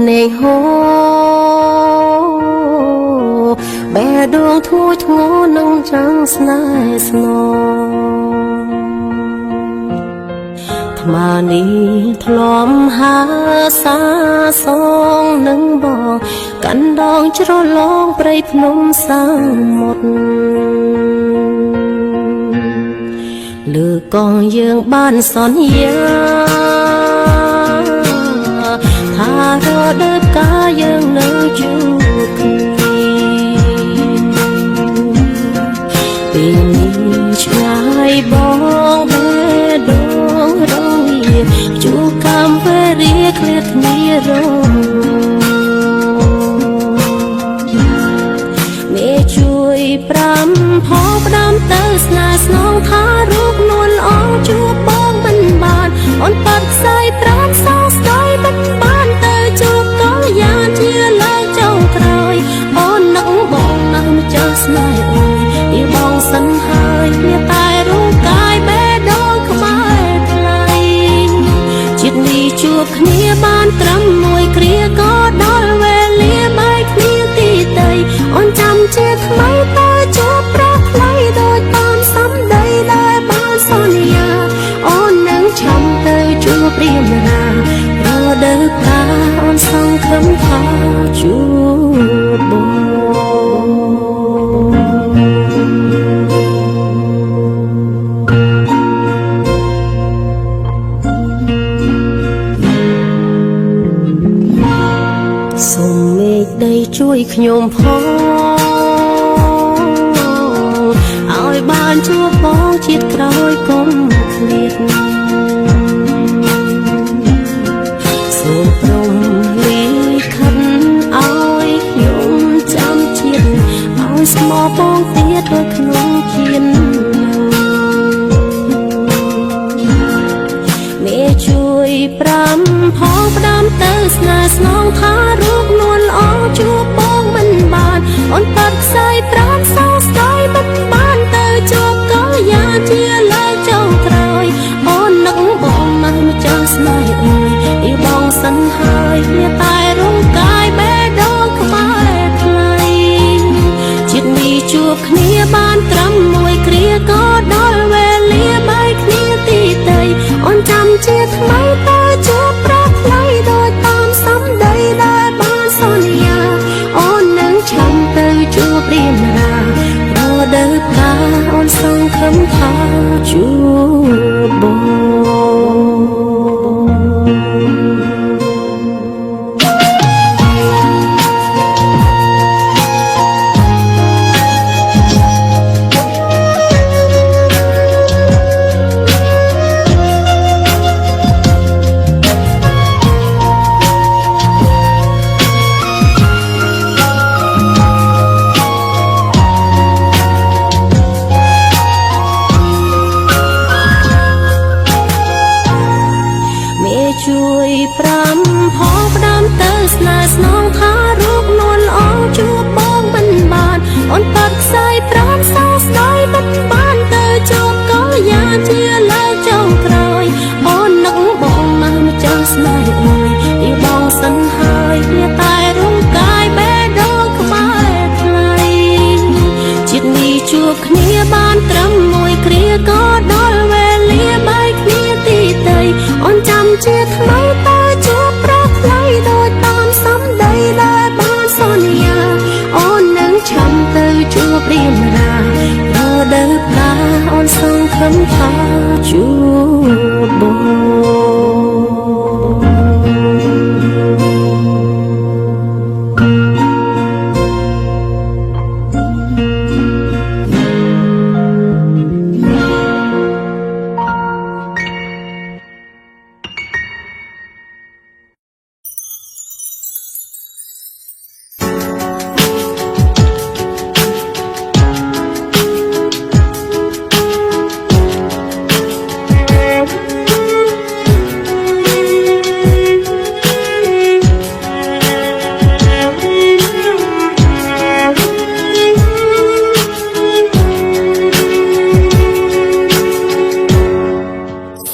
ភ្នែកហូរបែដងធួចធ្ងរនឹងចាំងស្នេហ៍ស្នងថ្មនេះធ្លំហាសាសងនឹងបងកាន់ដងជ្រលងព្រៃភ្នំសាមុតលើកងយើងបានសន្យាថារដូវកាលយើងនៅជួបគ្នាពេលនេះឆ្ងាយបងបេះដូងរងាជួកំវេរាឃ្លាតគ្នារមេជួយប្រាំផងផ្ដាំទៅស្នេហ៍ស្នងថារូបនួនល្អជួបបងមិនបានអូនបាត់ខ្សែប្រាំសោស្ដាយមិនបានទៅជួបកល្យានជាលើកចុងក្រោយអូននឹកបងណាស់ម្ចាស់ស្នេហ៍អើយពីបងសិនហើយវាតែរូបកាយបេះដូងខ្មែរថ្លៃជាតិនេះជួបគ្នាបានត្រឹមមួយគ្រាក៏ដល់វេលាបែកគ្នាទីដីអូនចាំជាថ្មីតើជួបប្រថ្លៃដោយបានសម្ដីដែលបានសន្យាអូននឹងឆំទៅជួបព្រាមណារដូវកាលអូនសង្ឃឹមថាជួបបងសូមមេឃដីជួយខ្ញុំផងឲ្យបានជួបបងជាតិក្រោយកុំឃ្លាតសូមព្រមលីខិនឲ្យខ្ញុំចាំជាតិឲ្យស្មោះបងទៀតដូចក្នុងជាតិមេជួយប្រាំផងផ្ដាំទៅស្នេហ៍ស្នងថារូបនួនល្អជួបបងមិនបានអូនបាត់ខ្សែប្រាំសោស្ដាយមិនបានទៅជួបកល្យានជាលើកចុងក្រោយអូននឹកបងណាស់ម្ចាស់ស្នេហ៍អើយពីបងសិនហើយវាតែរូបកាយបេះដូងខ្មែរថ្លៃជាតិនេះជួបគ្នាបានត្រឹមមួយគ្រាក៏ដល់វេលាបែកគ្នាទីដីអូនចាំជាថ្មីតើជួបប្រថ្លៃដោយតាមសម្ដីដែលបានសន្យាអូននឹងឆំទៅជួបព្រាមណារដូវកាលអូនសង្ឃឹមថាជួបបងជួយប្រាំផងផ្ដាំទៅស្នេហ៍ស្នងថារូបនួនល្អជួបបងមិនបានអូនបាត់ខ្សែប្រាំសោស្ដាយមិនបានទៅជួបកល្យានជាលើកចុងក្រោយអូននឹកបងណាស់ម្ចាស់ស្នេហ៍អើយពីបងសិនហើយវាតែរូបកាយបេះដូងខ្មែរថ្លៃជាតិនេះជួបគ្នាបានត្រឹមមួយគ្រាក៏ដល់វេលាបែកគ្នាទីដីអូនចាំជាថ្មីតើជួបប្រថ្លៃដោយតាមសម្ដីដែលបានសន្យាអូននឹងឆំទៅជួបព្រាមណារដូវកាលអូនសង្ឃឹមថាជួបបង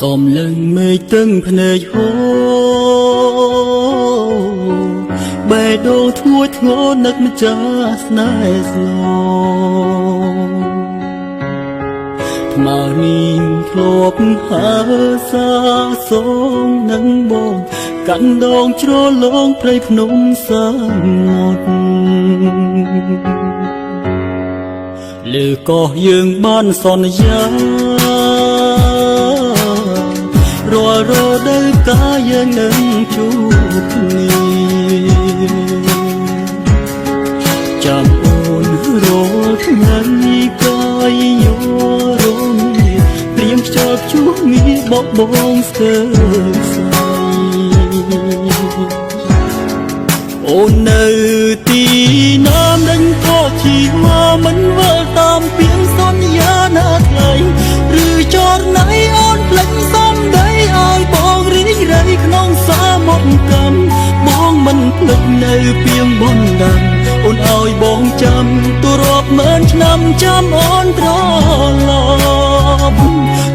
សូមលឹងមេឃទឹងភ្នែកហូរ បេះដូងធ្ងន់ធ្ងរនឹកម្ចាស់ស្នេហ៍ស្លងថ្មនេះធ្លាប់ហើសាសូងនឹងបងកាន់ដងជ្រលងព្រៃភ្នំសាមុទ្រលើកោះយើងបានសន្យារាល់រដូវកាលយើងនឹងជួបគ្នាចាំអូនរាល់ថ្ងៃកាយយោរងព្រៀងខ្យល់ព្យុះមានបបបងស្ទើរស្័យអូននៅទីណាមិនក៏ជីវ៉ាមិនវិលតាមពីងសន្យាណាថ្លៃឬចរណៃអូនភ្លេចសំដីឲ្យបងរីករាយក្នុងសាមុទ្រកម្មបងមិនភ្លេចនៅពីងបណ្ដាំអូនឲ្យបងចាំទូរាប់ម៉ឺនឆ្នាំចាំអូនត្រឡប់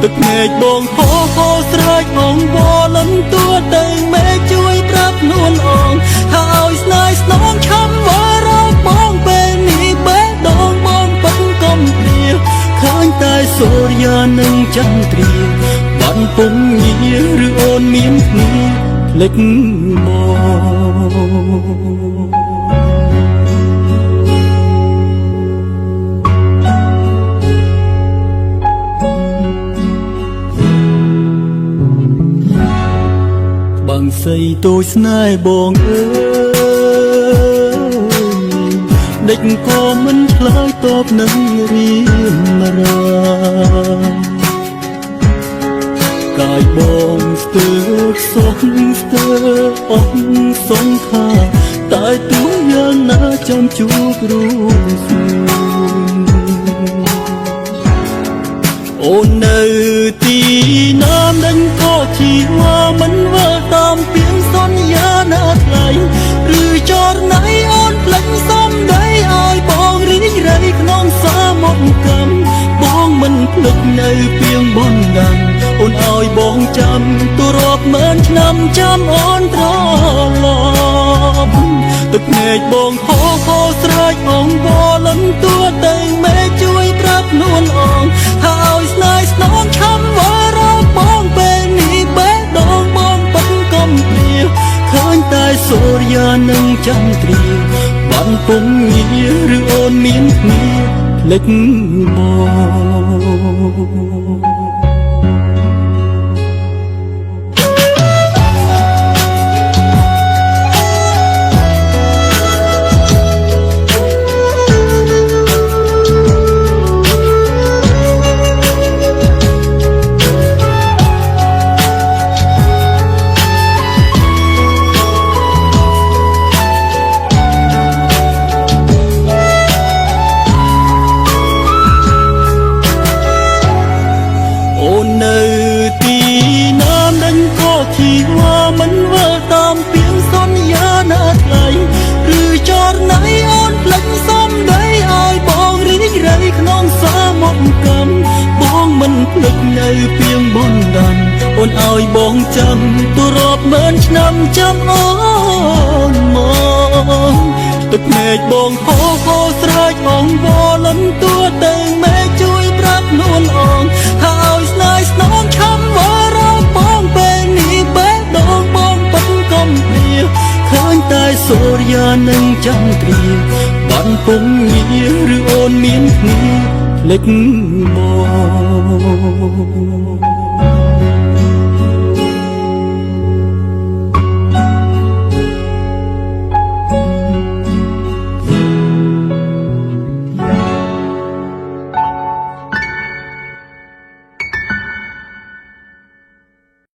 ទឹកភ្នែកបងហូរហូរស្រែកអងវល់លំទួតែមេជួយប្រាប់នួនអងហើយស្នេហ៍ស្នងឆំវរោបងពេលនេះបេះដូងបងប៉ិនកំព្រាឃើញតែសូរ្យានឹងចន្ទ្រាបានពុំងារឬអូនមានគ្នាភ្លេចមកបងស្រីទូចស្នេហ៍បងអើយដេចក៏មិនឆ្លើយតបនឹងរៀមរាកាយបងស្ទើរសុខស្ទើរអស់សង្ខារតែទោះយ៉ាងណាចាំជួបរួមសួនអូននៅទីណាមិនក៏ជីវ៉ាមិនវិលតាមពីងសន្យាណាថ្លៃឬចរណៃអូនភ្លេចសំដីឲ្យបងរីករាយក្នុងសាមុទ្រកម្មបងមិនភ្លេចនៅពីងបណ្ដាំអូនឲ្យបងចាំទូរាប់ម៉ឺនឆ្នាំចាំអូនត្រឡប់ទឹកភ្នែកបងហូរហូរស្រែកអងវល់លំទួតែមេជួយប្រាប់នួនអងហើយស្នេហ៍ស្នងឆំវរោបងពេលនេះបេះដូងបងប៉ិនកំព្រាឃើញតែសូរ្យានឹងចន្ទ្រាបានពុំងារឬអូនមានគ្នាភ្លេចមកនៅទីណាមិនក៏ជីវ៉ាមិនវិលតាមពីងសន្យាណាថ្លៃឬចរណៃអូនភ្លេចសំដីឲ្យបងរីករាយក្នុងសាមុទ្រកម្មបងមិនភ្លេចនៅពីងបណ្ដាំអូនឲ្យបងចាំទូរាប់ម៉ឺនឆ្នាំចាំអូនមកទឹកភ្នែកបងហូរហូរស្រែកអងវល់លំទួតែមេជួយប្រាប់នួនអងហើយស្នេហ៍ស្នងឆំវរោបងពេលនេះបេះដូងបងប៉ិនកំព្រាឃើញតែសូរ្យានឹងចន្ទ្រាបានពុំងារឬអូនមានគ្នាភ្លេចមក